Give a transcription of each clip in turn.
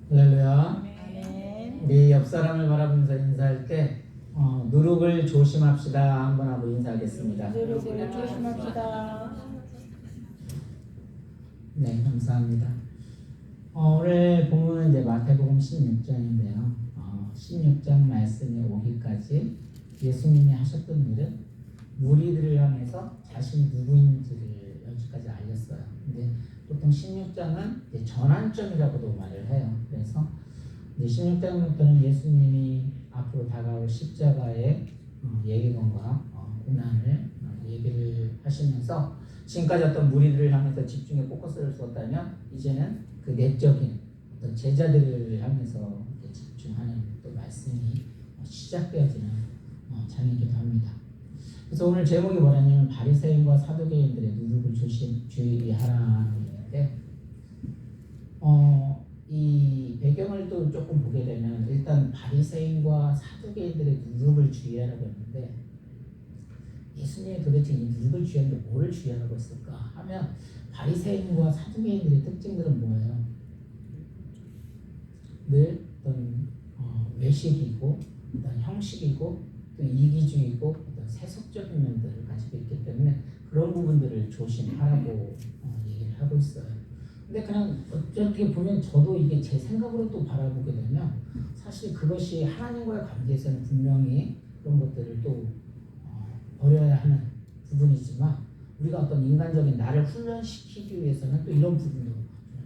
할렐루야. 아멘. 우리 옆 사람을 바라보면서 인사할 때 누룩을 조심합시다 한번 하고 인사하겠습니다. 누룩을 조심합시다. 네, 감사합니다. 오늘 본문은 이제 마태복음 16장인데요. 16장 말씀이 오기까지 예수님이 하셨던 일은 무리들을 향해서 자신이 누구인지를 여기까지 알렸어요. 근데 보통 16장은 전환점이라고도 말을 해요. 그래서 이제 16장부터는 예수님이 앞으로 다가올 십자가의 예기론과 고난을 얘기를 하시면서 지금까지 어떤 무리들을 향해서 집중해 포커스를 두었다면 이제는 그 내적인 어떤 제자들을 향해서 집중하는 또 말씀이 시작되어지는 장이기도 합니다. 그래서 오늘 제목이 뭐냐면 바리새인과 사두개인들의 누룩을 주의하라는 얘기인데 이 배경을 또 조금 보게 되면 일단 바리새인과 사두개인들의 누룩을 주의하라고 했는데 예수님이 도대체 이 누룩을 주의하는데 뭐를 주의하라고 했을까 하면 바리새인과 사두개인들의 특징들은 뭐예요? 늘 어떤 외식이고 어떤 형식이고 또 이기주의고 어떤 세속적인 면들을 가지고 있기 때문에 그런 부분들을 조심하라고 얘기를 하고 있어요. 근데 그냥 어떻게 보면 저도 이게 제 생각으로 또 바라보게 되면 사실 그것이 하나님과의 관계에서는 분명히 그런 것들을 또 버려야 하는 부분이지만 우리가 어떤 인간적인 나를 훈련시키기 위해서는 또 이런 부분도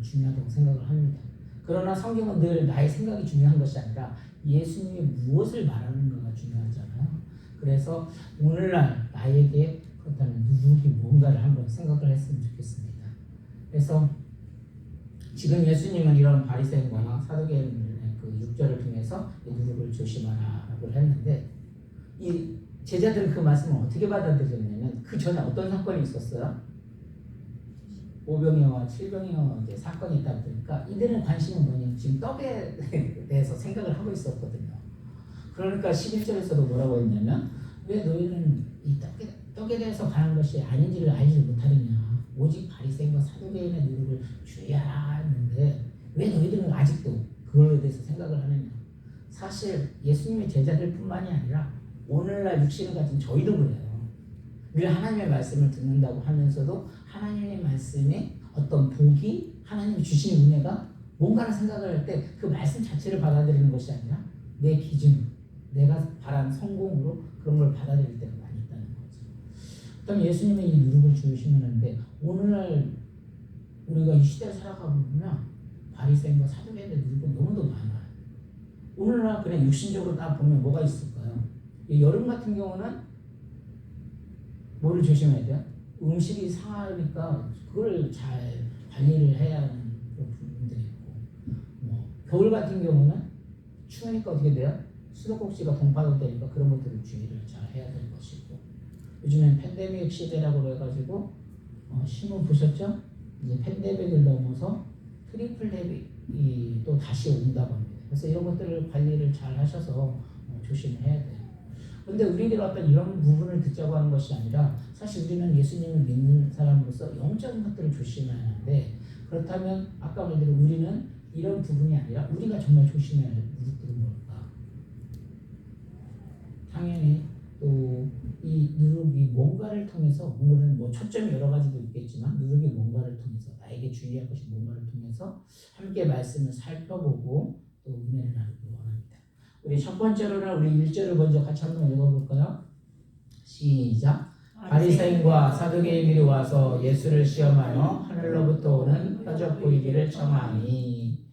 중요하다고 생각을 합니다. 그러나 성경은 늘 나의 생각이 중요한 것이 아니라 예수님이 무엇을 말하는가가 중요하잖아요. 그래서 오늘날 나에게 그렇다면 누룩이 뭔가를 한번 생각을 했으면 좋겠습니다. 그래서 지금 예수님은 이런 바리새인과 사두개인의 그 6절을 통해서 누룩을 조심하라고 했는데 이 제자들은 그 말씀을 어떻게 받아들였냐면 그 전에 어떤 사건이 있었어요? 오병이어와 칠병이어 사건이 있다 보니까 이들은 관심은 뭐냐면 지금 떡에 대해서 생각을 하고 있었거든요. 그러니까 11절에서도 뭐라고 했냐면 왜 너희는 이 떡에 대해서 관한 것이 아닌지를 알지 못하느냐 오직 바리새인과 사두개인의 누룩을 주의하라 했는데 왜 너희들은 아직도 그거에 대해서 생각을 하느냐. 사실 예수님의 제자들 뿐만이 아니라 오늘날 육신을 가진 저희도 그래요. 늘 하나님의 말씀을 듣는다고 하면서도 하나님의 말씀에 어떤 복이 하나님이 주신 은혜가 뭔가를 생각을 할 때 그 말씀 자체를 받아들이는 것이 아니라 내 기준, 내가 바란 성공으로 그런 걸 받아들일 때가 많이 있다는 거죠. 그럼 예수님의 이 누룩을 주시는데 오늘날 우리가 이 시대를 살아가고 보면 바리새인과 사두개인의 누룩은 너무도 많아요. 오늘날 그냥 육신적으로 딱 보면 뭐가 있을까요? 여름 같은 경우는 뭐를 조심해야 돼요? 음식이 상하니까 그걸 잘 관리를 해야 하는 그런 부분들이 있고 겨울 같은 경우는 추우니까 어떻게 돼요? 수도꼭지가 동파도 되니까 그런 것들을 주의를 잘 해야 될 것이고 요즘엔 팬데믹 시대라고 해가지고 신문 보셨죠? 이제 팬데믹을 넘어서 트리플 데믹이 또 다시 온다고 합니다. 그래서 이런 것들을 관리를 잘 하셔서 조심해야 돼요. 근데 우리들은 어떤 이런 부분을 듣자고 하는 것이 아니라 사실 우리는 예수님을 믿는 사람으로서 영적인 것들을 조심해야 하는데 그렇다면 아까 말대로 우리는 이런 부분이 아니라 우리가 정말 조심해야 할 누룩들은 뭘까? 당연히 또 이 누룩이 뭔가를 통해서 오늘은 뭐 초점이 여러 가지도 있겠지만 누룩이 뭔가를 통해서 나에게 주의할 것이 뭔가를 통해서 함께 말씀을 살펴보고 또 은혜를 나누기 원합니다. 우리 첫 번째로는 우리 1절을 먼저 같이 한번 읽어볼까요? 시작. 바리새인과 사두개인들이 와서 예수를 시험하여 하늘로부터 오는 표적 보이기를 청하니.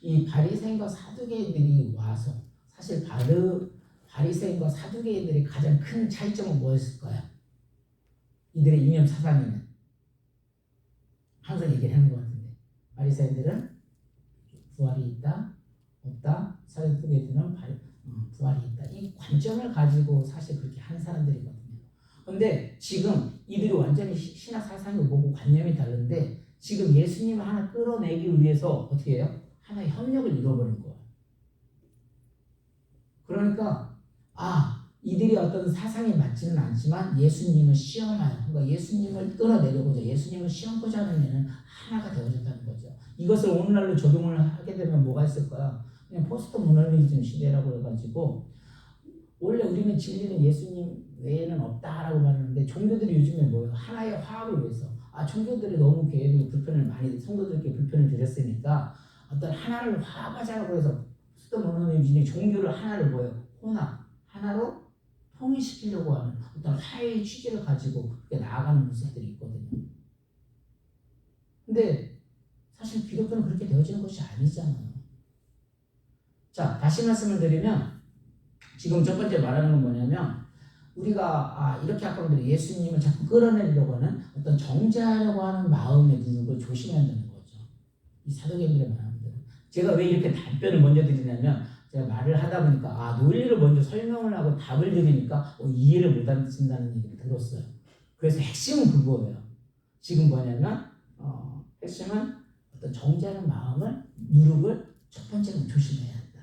이 바리새인과 사두개인들이 와서 사실 바리새인과 사두개인들의 가장 큰 차이점은 뭐였을까요? 이들의 이념 사상에는 항상 얘기를 하는 것 같은데 바리새인들은 부활이 있다 없다, 사두개인들은 부활이 있다. 이 관점을 가지고 사실 그렇게 하는 사람들이거든요. 그런데 지금 이들이 완전히 신학 사상이 뭐고 관념이 다른데 지금 예수님을 하나 끌어내기 위해서 어떻게 해요? 하나의 협력을 이뤄버린 거예요. 그러니까 이들이 어떤 사상이 맞지는 않지만 예수님을 시험하여, 그러니까 예수님을 끌어내려고자, 예수님을 시험고자 하는 애는 하나가 되어졌다는 거죠. 이것을 오늘날로 적용을 하게 되면 뭐가 있을까요? 그냥 포스트 모더니즘 시대라고 해가지고 원래 우리는 진리는 예수님 외에는 없다라고 말하는데 종교들이 요즘에 뭐예요? 하나의 화합을 위해서 종교들이 너무 교회를 불편을 많이 성도들께 불편을 드렸으니까 어떤 하나를 화합하자고 해서 포스트 모더니즘이 종교를 하나를 뭐예요? 하나로 통일시키려고 하는 어떤 화해의 취지를 가지고 그렇게 나아가는 모습들이 있거든요. 근데 사실 기독교는 그렇게 되어지는 것이 아니잖아요. 자, 다시 말씀을 드리면 지금 첫 번째 말하는 건 뭐냐면 우리가 이렇게 아까 말한 예수님을 자꾸 끌어내려고 하는 어떤 정죄하려고 하는 마음의 누룩을 조심해야 된다는 거죠. 이 사도계인들의 마음들. 제가 왜 이렇게 답변을 먼저 드리냐면 제가 말을 하다 보니까 논리를 먼저 설명을 하고 답을 드리니까 이해를 못 하신다는 얘기를 들었어요. 그래서 핵심은 그거예요. 지금 뭐냐면 핵심은 어떤 정죄하는 마음을 누룩을 첫 번째로 조심해야 한다.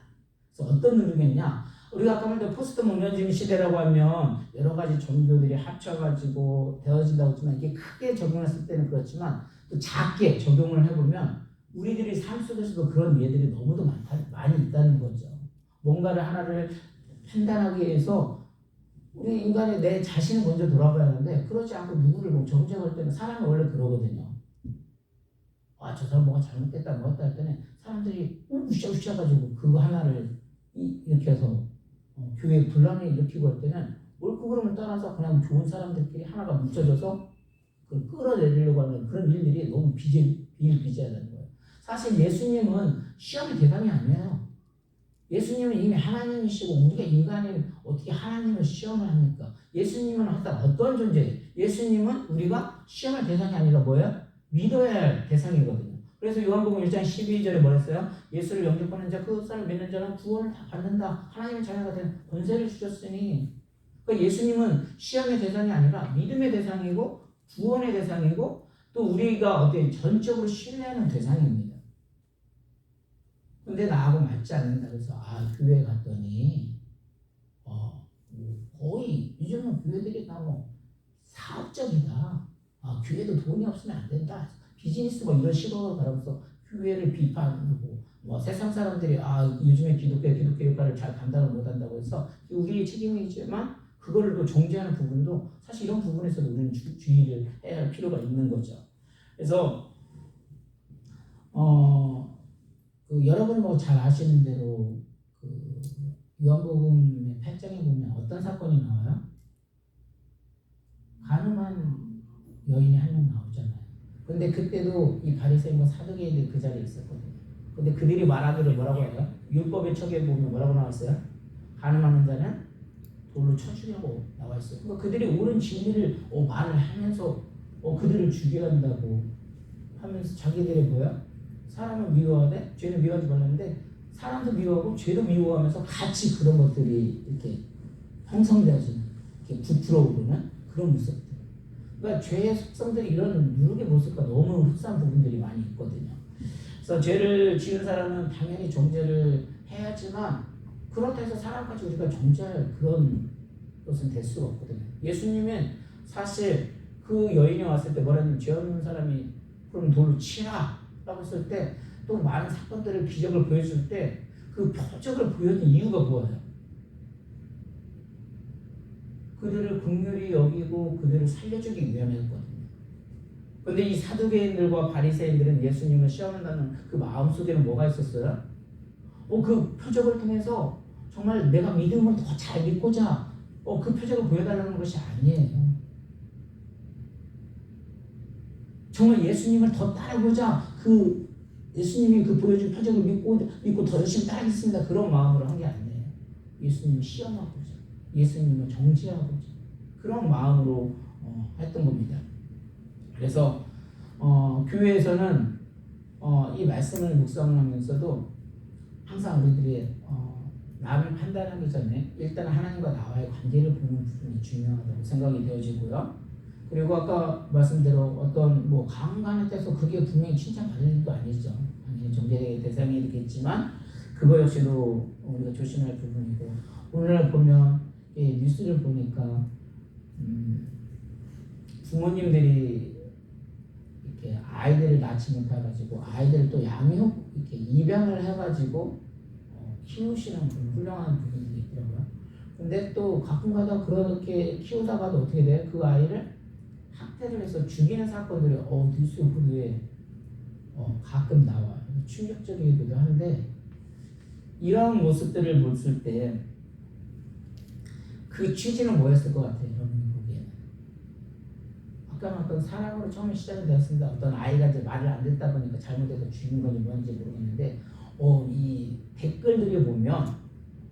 그래서 어떤 누룩이냐? 우리가 아까 말한 포스트 모더니즘 시대라고 하면 여러 가지 종교들이 합쳐가지고 되어진다고 했지만 이게 크게 적용했을 때는 그렇지만 또 작게 적용을 해보면 우리들이 삶 속에서도 그런 예들이 너무도 많이 있다는 거죠. 뭔가를 하나를 판단하기 위해서 우리 인간의 내 자신을 먼저 돌아봐야 하는데 그러지 않고 누구를 뭐 정죄할 때는 사람이 원래 그러거든요. 저 사람 뭐가 잘못됐다 뭐했다 할 때는 사람들이 우쌰우쌰 가지고 그거 하나를 이렇게 해서 교회 분란을 일으키고 할 때는 옳고 그름을 떠나서 그냥 좋은 사람들끼리 하나가 뭉쳐져서 그걸 끌어내리려고 하는 그런 일들이 너무 비일비재하다는 거예요. 사실 예수님은 시험의 대상이 아니에요. 예수님은 이미 하나님이시고 우리가 인간이 어떻게 하나님을 시험을 합니까? 예수님은 어떤 존재예요? 예수님은 우리가 시험의 대상이 아니라 뭐예요? 믿어야 할 대상이거든요. 그래서 요한복음 1장 12절에 뭐랬어요? 예수를 영접하는 자, 그것을 믿는 자는 구원을 다 받는다. 하나님의 자녀가 된 권세를 주셨으니. 그러니까 예수님은 시험의 대상이 아니라 믿음의 대상이고 구원의 대상이고 또 우리가 어떻게 전적으로 신뢰하는 대상입니다. 근데 나하고 맞지 않는다 그래서 교회 갔더니 거의 요즘은 교회들이 너무 사업적이다. 교회도 돈이 없으면 안 된다. 비즈니스 이런 시각을 바라면서 교회를 비판하고 세상 사람들이 요즘에 기독교 역할을 잘 감당을 못한다고 해서 우리의 책임이지만 그거를 또 정죄하는 부분도 사실 이런 부분에서도 우리는 주의를 해야 할 필요가 있는 거죠. 그래서 여러분 잘 아시는 대로 요한복음의 8장에 보면 어떤 사건이 나와요? 가늠한 여인이 한 명 나오잖아요. 근데 그때도 이 바리새인과 사두개인들이 그 자리에 있었거든요. 근데 그들이 말하기를 뭐라고 해요? 율법의 척에 보면 뭐라고 나왔어요? 가늠하는 자는 돌로 쳐 죽이라고 나와 있어요. 그러니까 그들이 옳은 진리를 말을 하면서 그들을 죽여야 한다고 하면서 자기들이 뭐야? 사람을 미워하되 죄는 미워하지 말라는데 사람도 미워하고 죄도 미워하면서 같이 그런 것들이 이렇게 형성되어지는, 이렇게 부풀어 오르는 그런 모습들. 그러니까 죄의 속성들이 이런 누룩의 모습과 너무 흡사한 부분들이 많이 있거든요. 그래서 죄를 지은 사람은 당연히 정죄를 해야지만 그렇다 해서 사람까지 우리가 정죄할 그런 것은 될 수가 없거든요. 예수님은 사실 그 여인이 왔을 때 뭐라는 죄 없는 사람이 그럼 돌로 치라 라고 했을 때 또 많은 사건들을 기적을 보여줄 때 그 표적을 보여준 이유가 뭐예요? 그들을 긍휼히 여기고 그들을 살려주기 위함이었거든요. 그런데 이 사두개인들과 바리새인들은 예수님을 시험한다는 그 마음속에는 뭐가 있었어요? 그 표적을 통해서 정말 내가 믿음을 더 잘 믿고자 그 표적을 보여달라는 것이 아니에요. 정말 예수님을 더 따르고자 예수님이 보여준 표적을 믿고 더 열심히 따르겠습니다. 그런 마음으로 한 게 아니에요. 예수님을 시험하고자, 예수님을 정죄하고자 그런 마음으로 했던 겁니다. 그래서 교회에서는 이 말씀을 묵상을 하면서도 항상 우리들이 남을 판단하기 전에 일단 하나님과 나와의 관계를 보는 부분이 중요하다고 생각이 되어지고요. 그리고 아까 말씀대로 어떤 강간에 대해서 그게 분명히 칭찬받을 일도 아니죠. 당연히 정죄의 대상이 되겠지만 그거 역시도 우리가 조심할 부분이고 오늘 보면 뉴스를 보니까 부모님들이 이렇게 아이들을 낳지 못해가지고 아이들을 또 양육 이렇게 입양을 해가지고 키우시는 그런 훌륭한 부분들이 있더라고요. 근데 또 가끔가다 그렇게 키우다가도 어떻게 돼요? 그 아이를 학대를 해서 죽이는 사건들이 뉴스 보도에 가끔 나와요. 충격적이기도 한데 이런 모습들을 봤을 때 그 취지는 뭐였을 것 같아요, 여러분이 보기에는? 아까 어떤 사랑으로 처음에 시작이 되었습니다. 어떤 아이가 이제 말을 안 듣다 보니까 잘못해서 죽인 건지 뭔지 모르겠는데 이 댓글들이 보면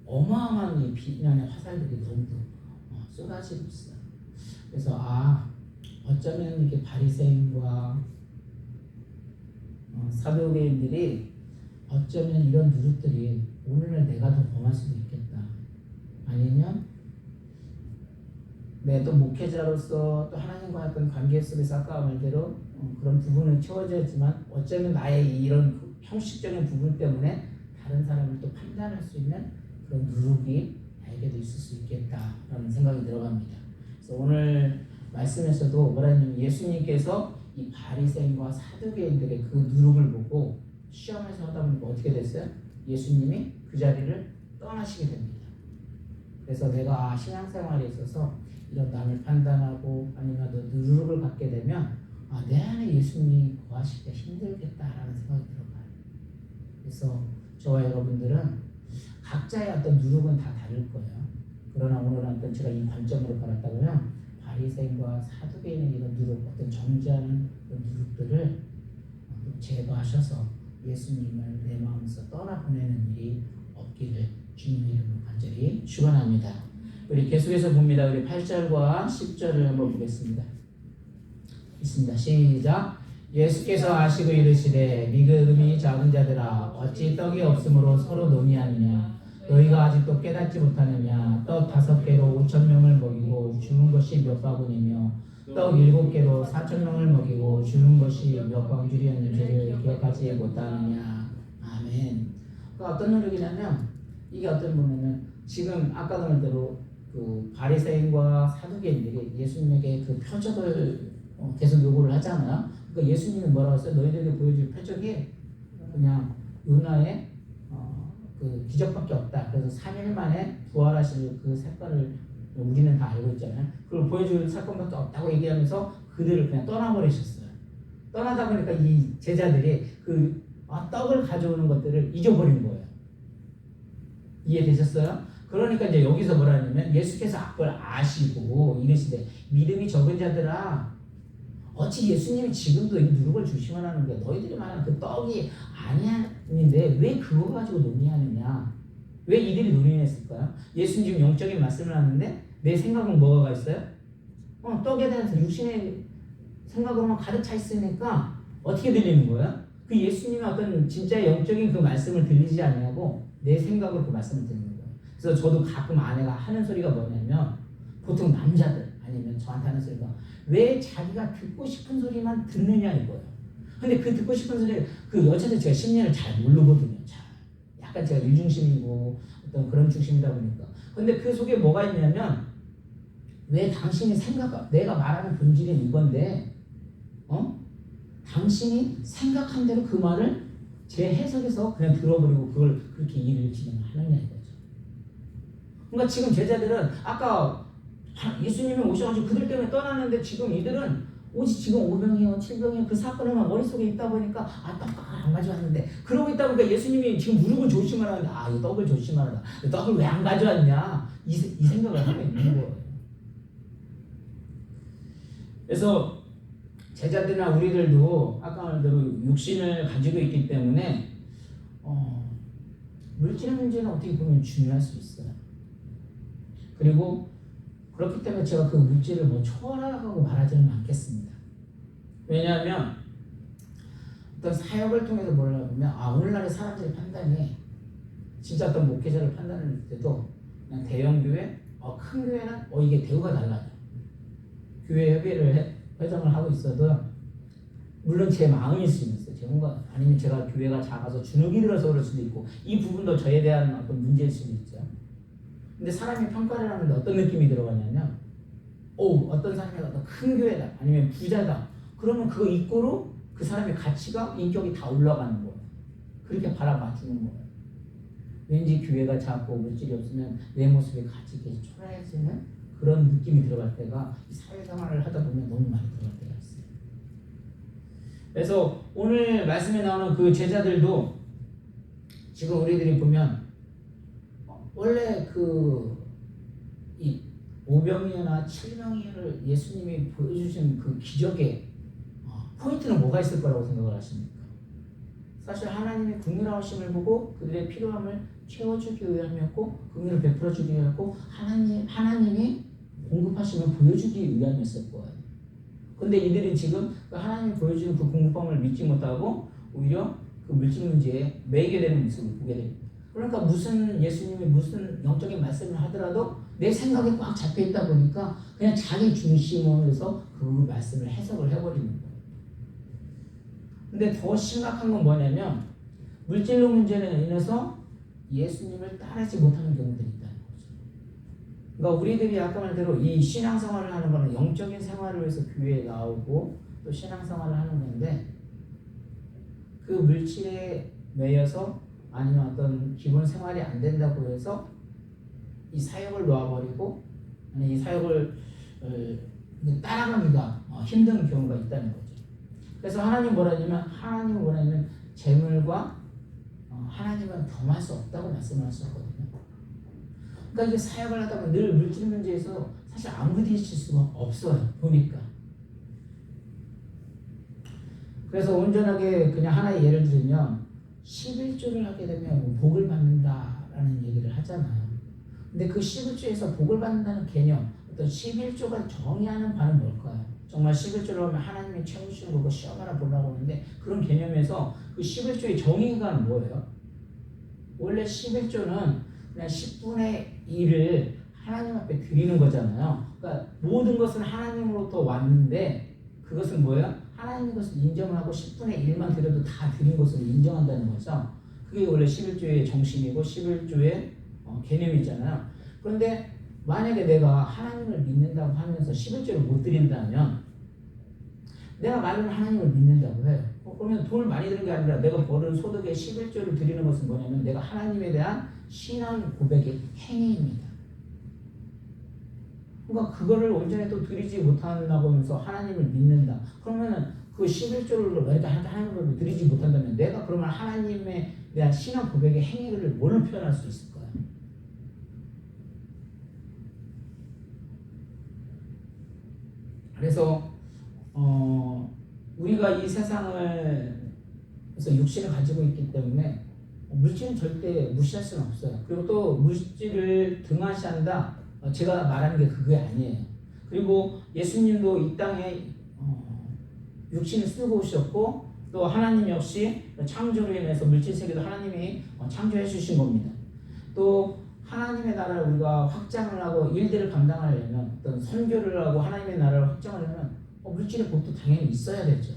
어마어마한 이 비난의 화살들이 너무 쏟아지고 있어요. 그래서 어쩌면 이렇게 바리새인과 사두개인들이 어쩌면 이런 누룩들이 오늘날 내가 더 범할 수도 있겠다. 아니면 또 목회자로서 또 하나님과 어떤 관계 속에서 아까 말대로 그런 부분을 채워졌지만 어쩌면 나의 이런 형식적인 부분 때문에 다른 사람을 또 판단할 수 있는 그런 누룩이 나에게도 있을 수 있겠다라는 생각이 들어갑니다. 그래서 오늘 말씀에서도 뭐라 했냐면 예수님께서 이 바리새인과 사두개인들의 그 누룩을 보고 시험에서 하다 보니까 어떻게 됐어요? 예수님이 그 자리를 떠나시게 됩니다. 그래서 내가 신앙생활에 있어서 이런 남을 판단하고 아니면 누룩을 갖게 되면 내 안에 예수님이 거하실 때 힘들겠다라는 생각이 들어가요. 그래서 저와 여러분들은 각자의 어떤 누룩은 다 다를 거예요. 그러나 오늘은 어떤 제가 이 관점으로 바랐다면 바리새인과 사두개인의 이런 누룩, 어떤 정죄하는 그런 누룩들을 제거하셔서 예수님을 내 마음에서 떠나보내는 일이 없기를 주님의 이름으로 간절히 축원합니다. 우리 계속해서 봅니다. 우리 8절과 10절을 한번 보겠습니다. 있습니다. 시작. 예수께서 아시고 이르시되 믿음이 작은 자들아 어찌 떡이 없으므로 서로 논의하느냐 너희가 아직도 깨닫지 못하느냐 떡 5개로 5,000명을 먹이고 주는 것이 몇 바구니며 떡 7개로 4,000명을 먹이고 주는 것이 몇 방줄이었는지를 기억하지 못하느냐. 아멘. 그러니까 어떤 노력이냐면 이게 어떤 보면은 지금 아까 말대로 그 바리새인과 사두개인들이 예수님에게 그 표적을 계속 요구를 하잖아요. 그러니까 예수님은 뭐라고 했어요? 너희들에게 보여줄 표적이 그냥 요나의 그 기적밖에 없다. 그래서 3일 만에 부활하실 그 사건을 우리는 다 알고 있잖아요. 그걸 보여줄 사건밖에 없다고 얘기하면서 그들을 그냥 떠나버리셨어요. 떠나다 보니까 이 제자들이 그 떡을 가져오는 것들을 잊어버린 거예요. 이해되셨어요? 그러니까 이제 여기서 뭐라 하냐면 예수께서 그걸 아시고 이르시되 믿음이 적은 자들아 어찌 예수님이 지금도 이 누룩을 주시면 하는 게 너희들이 말하는 그 떡이 아니었는데 왜 그거 가지고 논의하느냐. 왜 이들이 논의했을까요? 예수님 지금 영적인 말씀을 하는데 내 생각은 뭐가 있어요? 떡에 대해서 육신의 생각으로만 가득 차 있으니까 어떻게 들리는 거예요? 그 예수님의 어떤 진짜 영적인 그 말씀을 들리지 아니하고 내 생각으로 그 말씀을 듣는 거예요. 그래서 저도 가끔 아내가 하는 소리가 뭐냐면 보통 남자들 아니면 저한테 하는 소리가 왜 자기가 듣고 싶은 소리만 듣느냐 이거예요. 근데 그 듣고 싶은 소리 어쨌든 제가 심리를 잘 모르거든요. 약간 제가 일중심이고 어떤 그런 중심이다 보니까. 근데 그 속에 뭐가 있냐면 왜 당신이 내가 말하는 본질은 이건데 당신이 생각한 대로 그 말을 제 해석에서 그냥 들어버리고 그걸 그렇게 일을 진행하느냐 이거죠. 그러니까 지금 제자들은 아까 예수님이 오셔가지고 그들 때문에 떠났는데 지금 이들은 오직 지금 5병이요 7병이요 그 사건을만 머릿속에 있다 보니까 떡을 안 가져왔는데 그러고 있다 보니까 예수님이 지금 무릎을 조심하라는데 이 떡을 조심하라. 떡을 왜 안 가져왔냐 이 생각을 하고 있는 거예요. 그래서 제자들이나 우리들도 아까 말대로 육신을 가지고 있기 때문에 물질 문제는 어떻게 보면 중요할 수 있어요. 그리고 그렇기 때문에 제가 그 물질을 초월하라고 말하지는 않겠습니다. 왜냐하면 어떤 사역을 통해서 뭐라 보면 오늘날의 사람들의 판단이 진짜 어떤 목회자를 판단할 때도 그냥 대형 교회, 큰 교회는 이게 대우가 달라요. 교회 회장을 하고 있어도 물론 제 마음일 수 있어요. 제 뭔가 아니면 제가 교회가 작아서 주눅이 들어서 그럴 수도 있고 이 부분도 저에 대한 어떤 문제일 수도 있죠. 근데 사람이 평가를 하는데 어떤 느낌이 들어가냐면 어떤 사람이 어떤 큰 교회다 아니면 부자다 그러면 그거 이꼬로 그 사람의 가치가 인격이 다 올라가는 거예요. 그렇게 바라봐주는 거예요. 왠지 교회가 작고 물질이 없으면 내 모습이 같이 계속 초라해지는 그런 느낌이 들어갈 때가 사회생활을 하다 보면 너무 많이 들어갈 때가 있어요. 그래서 오늘 말씀에 나오는 그 제자들도 지금 우리들이 보면 원래 이 5병이나 7병이를 예수님이 보여주신 그 기적의 포인트는 뭐가 있을 거라고 생각을 하십니까? 사실 하나님의 국률하심을 보고 그들의 필요함을 채워주기 위함이었고 긍휼을 베풀어주기 위함이었고 하나님이 공급하심을 보여주기 위함이었을 거예요. 근데 이들이 지금 그 하나님이 보여주는 그 공급함을 믿지 못하고 오히려 그 물질 문제에 매이게 되는 모습을 보게 됩니다. 그러니까 예수님이 무슨 영적인 말씀을 하더라도 내 생각에 꽉 잡혀 있다 보니까 그냥 자기 중심으로 해서 그 말씀을 해석을 해버리는 거예요. 근데 더 심각한 건 뭐냐면 물질로 문제로 인해서 예수님을 따르지 못하는 경우들이 있다는 거죠. 그러니까 우리들이 아까 말대로 이 신앙생활을 하는 거는 영적인 생활을 위해서 교회에 나오고 또 신앙생활을 하는 건데 그 물질에 매여서 아니면 어떤 기본 생활이 안 된다고 해서 이 사역을 놓아버리고 아니 이 사역을 따라가기가 힘든 경우가 있다는 거죠. 그래서 하나님은 뭐라냐면 재물과 하나님은 겸할 수 없다고 말씀을 하셨거든요. 그러니까 이게 사역을 하다 보면 늘 물질 문제에서 사실 안 부딪힐 수가 없어요. 보니까. 그래서 온전하게 그냥 하나의 예를 들면 11조를 하게 되면 복을 받는다라는 얘기를 하잖아요. 근데 그 11조에서 복을 받는다는 개념, 어떤 11조가 정의하는 바는 뭘까요? 정말 11조를 하면 하나님이 채우시는 거고 시험 하나 보려고 하는데 그런 개념에서 그 11조의 정의가 뭐예요? 원래 11조는 그냥 10분의 1을 하나님 앞에 드리는 거잖아요. 그러니까 모든 것은 하나님으로부터 왔는데 그것은 뭐예요? 하나님의 것을 인정하고 10분의 1만 드려도 다 드린 것을 인정한다는 거죠. 그게 원래 11조의 정신이고 11조의 개념이잖아요. 그런데 만약에 내가 하나님을 믿는다고 하면서 11조를 못 드린다면 내가 말로는 하나님을 믿는다고 해요. 그러면 돈을 많이 드는 게 아니라 내가 버는 소득의 11조를 드리는 것은 뭐냐면 내가 하나님에 대한 신앙 고백의 행위입니다. 그러니까 그거를 온전히 또 드리지 못한다고 하면서 하나님을 믿는다. 그러면은 그 11조를 왜 하나님을 드리지 못한다면 내가 그러면 하나님에 대한 신앙 고백의 행위를 뭘로 표현할 수 있을까요? 그래서 우리가 이 세상을 그래서 육신을 가지고 있기 때문에 물질은 절대 무시할 수는 없어요. 그리고 또 물질을 등한시한다. 제가 말하는 게 그게 아니에요. 그리고 예수님도 이 땅에 육신을 쓰고 오셨고 또 하나님 역시 창조로 인해서 물질 세계도 하나님이 창조해 주신 겁니다. 또 하나님의 나라를 우리가 확장을 하고 일들을 감당하려면 어떤 선교를 하고 하나님의 나라를 확장하려면 물질의 복도 당연히 있어야 되죠.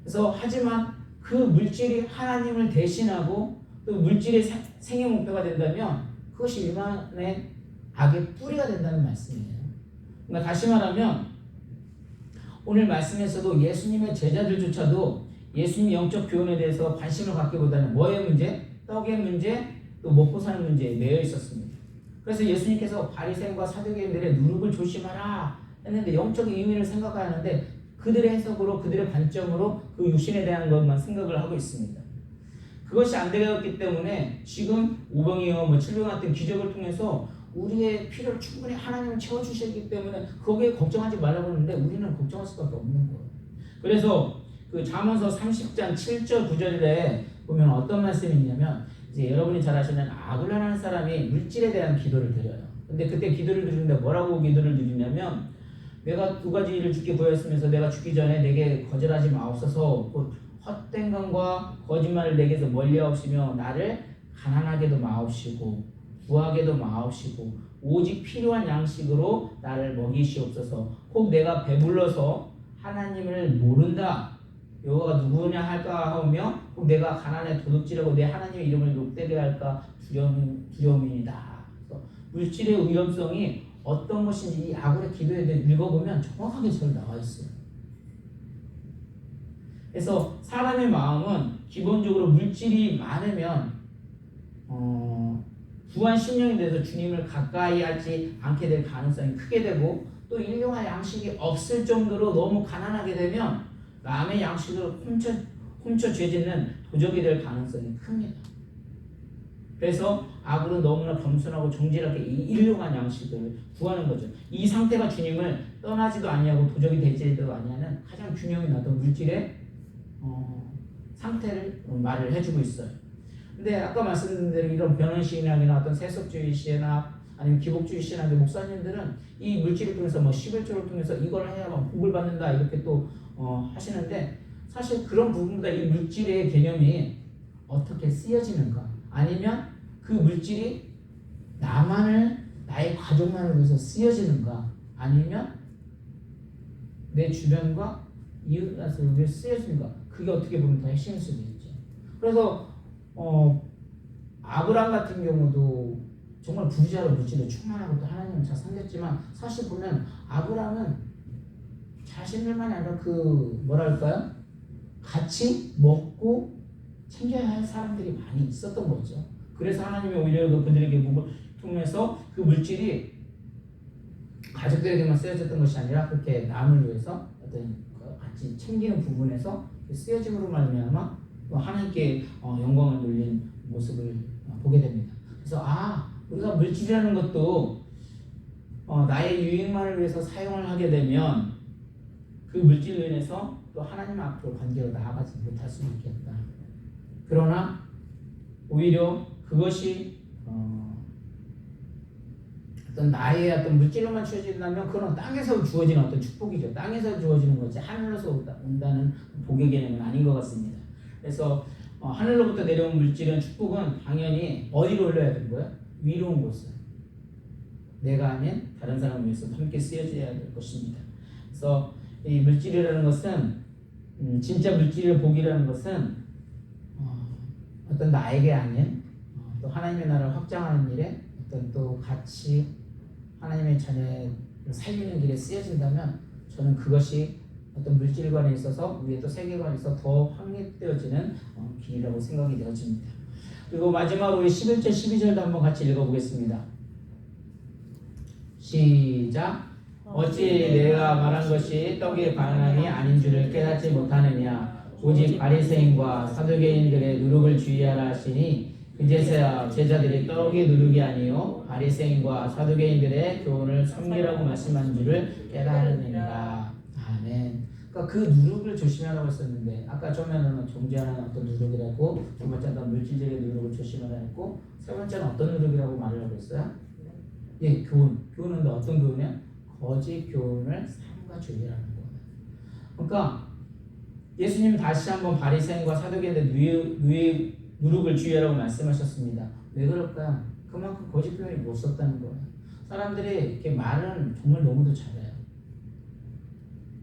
그래서 하지만 그 물질이 하나님을 대신하고 또 물질의 생애 목표가 된다면 그것이 일반의 악의 뿌리가 된다는 말씀이에요. 그러니까 다시 말하면 오늘 말씀에서도 예수님의 제자들조차도 예수님의 영적 교훈에 대해서 관심을 갖기보다는 뭐의 문제? 떡의 문제, 또 먹고 사는 문제에 매여 있었습니다. 그래서 예수님께서 바리새인과 사두개인들의 누룩을 조심하라 했는데 영적인 의미를 생각하는데 그들의 해석으로 그들의 관점으로 그 육신에 대한 것만 생각을 하고 있습니다. 그것이 안 되었기 때문에 지금 오병이어 7병 같은 기적을 통해서 우리의 필요를 충분히 하나님은 채워주시기 때문에 거기에 걱정하지 말라고 하는데 우리는 걱정할 수밖에 없는 거예요. 그래서 그 잠언서 30장 7절 9절에 보면 어떤 말씀이 있냐면 이제 여러분이 잘 아시는 아굴라라는 사람이 물질에 대한 기도를 드려요. 근데 그때 기도를 드리는데 뭐라고 기도를 드리냐면 내가 두 가지를 주께 구하였으면서 내가 죽기 전에 내게 거절하지 마옵소서. 곧 헛된 것과 거짓말을 내게서 멀리하옵시며 나를 가난하게도 마옵시고 부하게도 마옵시고 오직 필요한 양식으로 나를 먹이시옵소서. 혹 내가 배불러서 하나님을 모른다 여호와가 누구냐 할까 하며 혹 내가 가난에 도둑질하고 내 하나님의 이름을 욕되게 할까 두려움이니다. 물질의 위험성이 어떤 것인지 이 아굴의 기도에 대해 읽어보면 정확하게 잘 나와 있어요. 그래서 사람의 마음은 기본적으로 물질이 많으면 부한 심령이 돼서 주님을 가까이 하지 않게 될 가능성이 크게 되고, 또 일용할 양식이 없을 정도로 너무 가난하게 되면 남의 양식을 훔쳐 죄짓는 도적이 될 가능성이 큽니다. 그래서 아굴은 너무나 겸손하고 정직하게 이 일용할 양식을 구하는 거죠. 이 상태가 주님을 떠나지도 아니하고 도적이 되지도 아니하는 가장 균형이 나던 물질의 상태를 말을 해주고 있어요. 근데 아까 말씀드린 대로 이런 변헌신학이나 어떤 세속주의 신학 아니면 기복주의 신학의 목사님들은 이 물질을 통해서 뭐 11조를 통해서 이걸 해야만 복을 받는다 이렇게 또 하시는데, 사실 그런 부분보다 이 물질의 개념이 어떻게 쓰여지는가, 아니면 그 물질이 나의 가족만을 위해서 쓰여지는가, 아니면 내 주변과 이웃을 위해 쓰여지는가, 그게 어떻게 보면 더 핵심일 수도 있죠. 그래서 아브람 같은 경우도 정말 부자로 물질에 충만하고 또 하나님을 잘 섬겼지만, 사실 보면 아브람은 자신들만이 아니라 같이 먹고 챙겨야 할 사람들이 많이 있었던 거죠. 그래서 하나님이 오히려 그들에게 목을 통해서 그 물질이 가족들에게만 쓰여졌던 것이 아니라 그렇게 남을 위해서 어떤 같이 챙기는 부분에서 쓰여짐으로 말미암아 하나님께 영광을 돌린 모습을 보게 됩니다. 그래서 우리가 물질이라는 것도 나의 유익만을 위해서 사용을 하게 되면 그 물질로 인해서 또 하나님 앞으로 관계로 나아가지 못할 수 있겠다. 그러나 오히려 그것이 어떤 나의 어떤 물질로만 주어진다면 그건 땅에서 주어지는 어떤 축복이죠. 땅에서 주어지는 거지 하늘로서 온다는 복의 개념은 아닌 것 같습니다. 그래서 하늘로부터 내려온 물질은, 축복은 당연히 어디로 올려야 되는 거예요? 위로 온 곳을, 내가 아닌 다른 사람을 위해서 함께 쓰여져야 될 것입니다. 그래서 이 물질이라는 것은 진짜 물질의 복이라는 것은 어떤 나에게 아닌 또 하나님의 나라를 확장하는 일에 어떤 또 같이 하나님의 자녀를 살리는 길에 쓰여진다면, 저는 그것이 어떤 물질관에 있어서 우리의 또 세계관에서 더 확립되어지는 길이라고 생각이 되어집니다. 그리고 마지막으로 11절 12절도 한번 같이 읽어보겠습니다. 시작. 어찌 내가 말한 것이 떡의 반환이 아닌 줄을 깨닫지 못하느냐. 오직 바리새인과 사두개인들의 누룩을 주의하라 하시니, 그제서야 제자들이 떡의 누룩이 아니요 바리새인과 사두개인들의 교훈을 섬기라고 말씀한 줄을 깨달으니라. 아멘. 그러니까 그 누룩을 조심하라고 했었는데, 아까 처음에는 정죄하는 어떤 누룩이라고, 두 번째는 물질적인 누룩을 조심하라 했고, 세 번째는 어떤 누룩이라고 말을 하고 있어요? 예, 교훈은 어떤 교훈이야? 거짓 교훈을 삼가 주의라는 거예요. 그러니까 예수님 다시 한번 바리새인과 사두개인의 누룩을 주의하라고 말씀하셨습니다. 왜 그럴까요? 그만큼 거짓 교훈이 못 썼다는 거예요. 사람들이 이렇게 말은 정말 너무도 잘해요.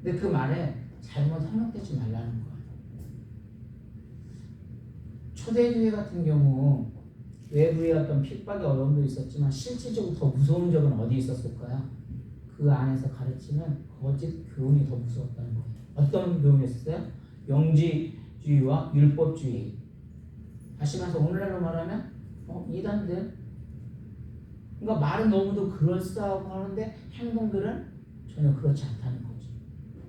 근데 그 말에 잘못 현혹되지 말라는 거예요. 초대교회 같은 경우 외부의 어떤 핍박의 어려움도 있었지만 실질적으로 더 무서운 적은 어디 있었을까요? 그 안에서 가르치는 거짓 교훈이 더 무서웠다는 거예요. 어떤 교훈이었어요? 영지주의와 율법주의. 다시 말해서 오늘날로 말하면 이단들. 그러니까 말은 너무도 그럴싸하고 하는데 행동들은 전혀 그렇지 않다는 거죠.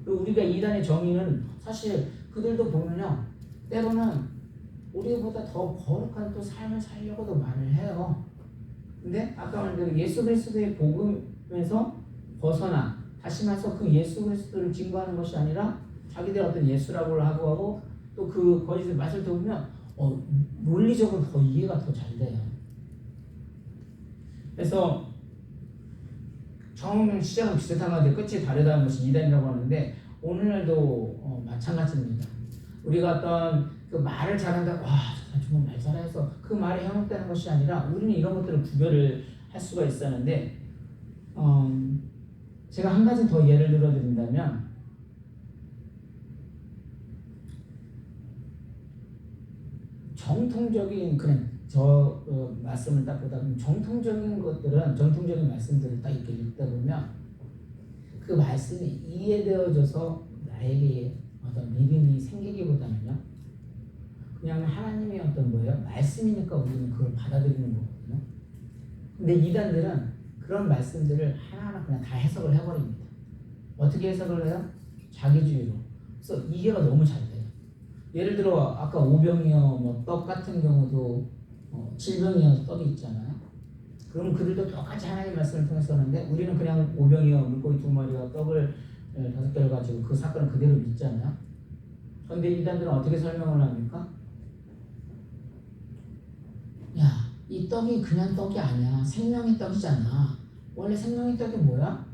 그리고 우리가 이단의 정의는 사실 그들도 보면요, 때로는 우리보다 더 거룩한 또 삶을 살려고도 말을 해요. 근데 아까 말한 대로 예수 그리스도의 복음에서 벗어나, 다시 말해서 그 예수 그리스도를 증거하는 것이 아니라 자기들 어떤 예수라고 하고 또 그 거짓의 맛을 들으면 논리적으로 더 이해가 더 잘 돼요. 그래서 처음 시작은 비슷한 건데 끝이 다르다는 것이 이단이라고 하는데, 오늘날도 마찬가지입니다. 우리가 어떤 그 말을 잘한다, 저 사람 정말 말 잘해서 그 말에 현혹되는 것이 아니라, 우리는 이런 것들을 구별을 할 수가 있었는데, 제가 한 가지 더 예를 들어드린다면, 정통적인 그런 말씀을 딱 보다 보면 정통적인 것들은 정통적인 말씀들을 딱 이렇게 읽다 보면 그 말씀이 이해되어져서 나에게 어떤 믿음이 생기기보다는요 그냥 하나님의 어떤 뭐예요 말씀이니까 우리는 그걸 받아들이는 거거든요. 근데 이단들은 그런 말씀들을 하나하나 그냥 다 해석을 해버립니다. 어떻게 해석을 해요? 자기주의로. 그래서 이해가 너무 잘 돼요. 예를 들어 아까 오병이어 뭐 떡 같은 경우도 7병이어 떡이 있잖아요. 그럼 그들도 똑같이 하나님의 말씀을 통해서 하는데 우리는 그냥 오병이어 물고기 2마리와 떡을 5개를 가지고 그 사건을 그대로 믿잖아요. 그런데 이단들은 어떻게 설명을 합니까? 야, 이 떡이 그냥 떡이 아니야. 생명의 떡이잖아. 원래 생명의 떡이 뭐야?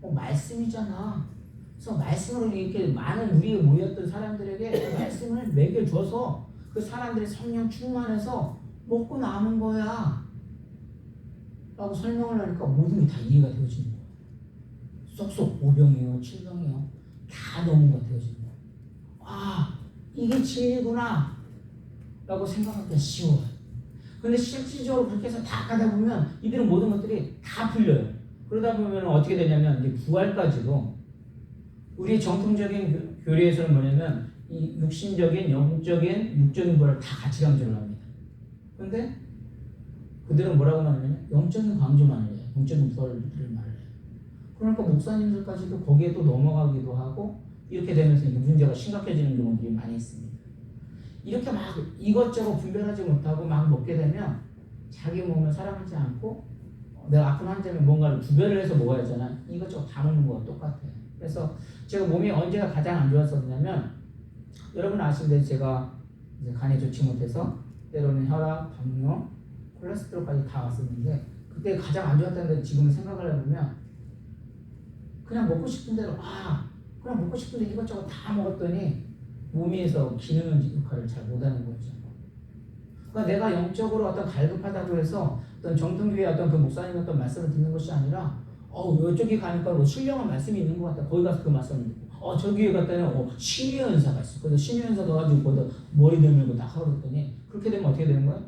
말씀이잖아. 그래서 말씀으로 이렇게 많은 우리에 모였던 사람들에게 그 말씀을 먹여줘서 그 사람들의 성령 충만해서 먹고 남은 거야 라고 설명을 하니까 모든 게 다 이해가 되어지는 거야. 쏙쏙 5병이요 7병이요 다 넘은 거 되어지는 거야. 아 이게 진리구나 라고 생각하기가 쉬워요. 근데 실질적으로 그렇게 해서 다 가다 보면 이들은 모든 것들이 다 풀려요. 그러다 보면 어떻게 되냐면 이제 부활까지도 우리 정통적인 교리에서는 뭐냐면 이 육신적인, 영적인, 육적인 부활을 다 같이 강조를 합니다. 그런데 그들은 뭐라고 말하냐면 영적인 강조만 해요. 영적인 부활을 말해요. 그러니까 목사님들까지도 거기에 또 넘어가기도 하고 이렇게 되면서 이게 문제가 심각해지는 경우들이 많이 있습니다. 이렇게 막 이것저것 분별하지 못하고 막 먹게 되면 자기 몸을 사랑하지 않고 내가 아픈 환자면 뭔가를 구별을 해서 먹어야 하잖아. 이것저것 다 먹는 거와 똑같아요. 그래서 제가 몸이 언제가 가장 안 좋았었냐면 여러분 아시는데 제가 이제 간이 좋지 못해서 때로는 혈압, 당뇨, 콜레스테롤까지 다 왔었는데 그때 가장 안 좋았다는데 지금 생각을 해보면 그냥 먹고 싶은 대로 그냥 먹고 싶은데 이것저것 다 먹었더니 몸에서 기능 역할을 잘 못하는 거죠. 그러니까 내가 영적으로 어떤 갈급하다고 해서 어떤 정통교회 어떤 그 목사님 어떤 말씀을 듣는 것이 아니라 이쪽에 가니까 뭐 신령한 말씀이 있는 것 같다. 거기 가서 그 말씀을 듣고 저 교회 갔더니 신의 은사가 있어. 그래서 신의 은사가 가지고 거기다 머리 내밀고 딱 하고 그랬더니 그렇게 되면 어떻게 되는 거예요?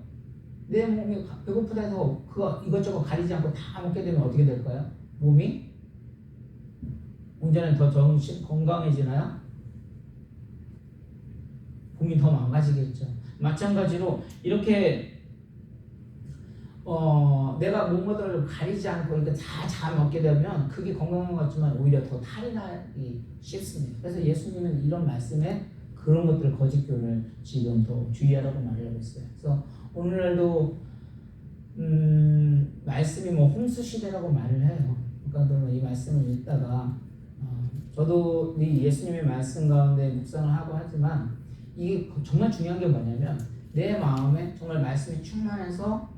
내 몸이 배고프다 해서 그거 이것저것 가리지 않고 다 먹게 되면 어떻게 될까요? 몸이 온전히 더 정신 건강해지나요? 몸이 더 망가지겠죠. 마찬가지로 이렇게 내가 몸을 가리지 않고 이렇게 다 잘 먹게 되면 그게 건강한 것 같지만 오히려 더 탈이 나기 쉽습니다. 그래서 예수님은 이런 말씀에 그런 것들을 거짓교를 지금 더 주의하라고 말을 하고 있어요. 그래서 오늘날도 말씀이 홍수 시대라고 말을 해요. 그러니까 이 말씀을 읽다가 저도 이 예수님의 말씀 가운데 묵상을 하고 하지만 이게 정말 중요한 게 뭐냐면 내 마음에 정말 말씀이 충만해서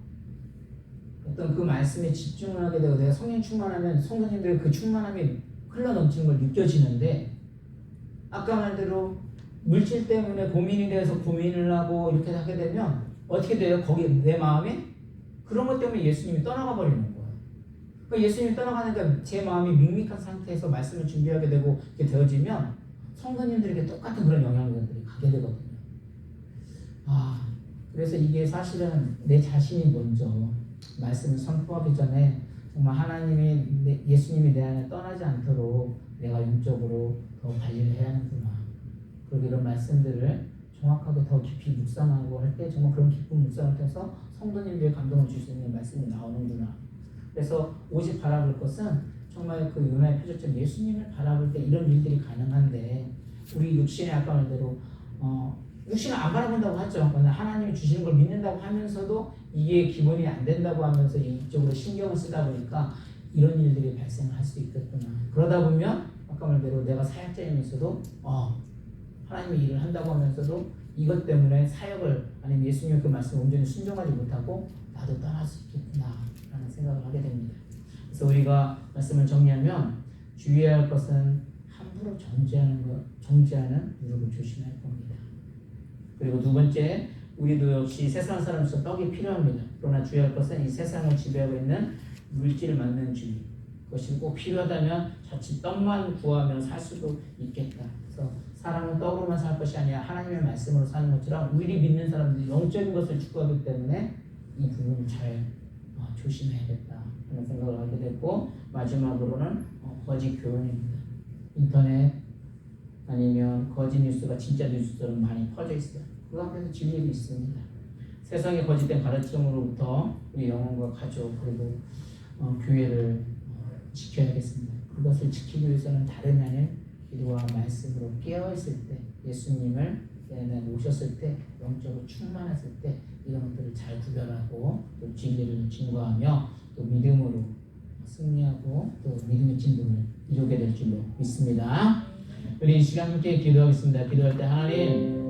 어떤 그 말씀에 집중을 하게 되고 내가 성령 충만하면 성도님들의 그 충만함이 흘러넘치는 걸 느껴지는데 아까 말대로 물질 때문에 고민이 돼서 고민을 하고 이렇게 하게 되면 어떻게 돼요? 거기 내 마음에 그런 것 때문에 예수님이 떠나가 버리는 거예요. 그러니까 예수님이 떠나가니까 제 마음이 밋밋한 상태에서 말씀을 준비하게 되고 이렇게 되어지면 성도님들에게 똑같은 그런 영향력들이 가게 되거든요. 그래서 이게 사실은 내 자신이 먼저 말씀을 선포하기 전에 정말 하나님이 예수님이 내 안에 떠나지 않도록 내가 영적으로 더 관리를 해야 하는구나. 그리고 이런 말씀들을 정확하게 더 깊이 묵상하고 할 때 정말 그런 깊은 묵상을 통해서 성도님들의 감동을 줄 수 있는 말씀이 나오는구나. 그래서 오직 바라볼 것은 정말 그 요나의 표적처럼 예수님을 바라볼 때 이런 일들이 가능한데 우리 육신의 아까 말대로 육신을 안 바라본다고 하죠. 하나님이 주시는 걸 믿는다고 하면서도 이게 기본이 안 된다고 하면서 이쪽으로 신경을 쓰다 보니까 이런 일들이 발생할 수 있겠구나. 그러다 보면 아까 말대로 내가 사역자이면서도 하나님의 일을 한다고 하면서도 이것 때문에 사역을 아니면 예수님의 그 말씀을 온전히 순종하지 못하고 나도 떠날 수 있겠구나 라는 생각을 하게 됩니다. 그래서 우리가 말씀을 정리하면 주의해야 할 것은 함부로 정죄하는 무릎을 조심해야 할 겁니다. 그리고 두 번째, 우리도 역시 세상 사람으로서 떡이 필요합니다. 그러나 주의할 것은 이 세상을 지배하고 있는 물질을 만드는 주의. 그것이 꼭 필요하다면 자칫 떡만 구하며 살 수도 있겠다. 그래서 사람은 떡으로만 살 것이 아니라 하나님의 말씀으로 사는 것처럼 우리 믿는 사람들이 영적인 것을 추구하기 때문에 이 부분을 잘 조심해야겠다 하는 생각을 하게 됐고, 마지막으로는 거짓 교훈입니다. 인터넷 아니면 거짓 뉴스가 진짜 뉴스처럼 많이 퍼져 있어요. 그 앞에서 진리도 있습니다. 세상의 거짓된 가르침으로부터 우리 영혼과 가족 그리고 교회를 지켜야겠습니다. 그것을 지키기 위해서는 다름 아닌 기도와 말씀으로 깨어있을 때, 예수님을 오셨을 때, 영적으로 충만했을 때 이런 것들을 잘 구별하고 또 진리를 증거하며 또 믿음으로 승리하고 또 믿음의 진동을 이루게 될 줄로 믿습니다. 우리 이 시간 함께 기도하겠습니다. 기도할 때 하나님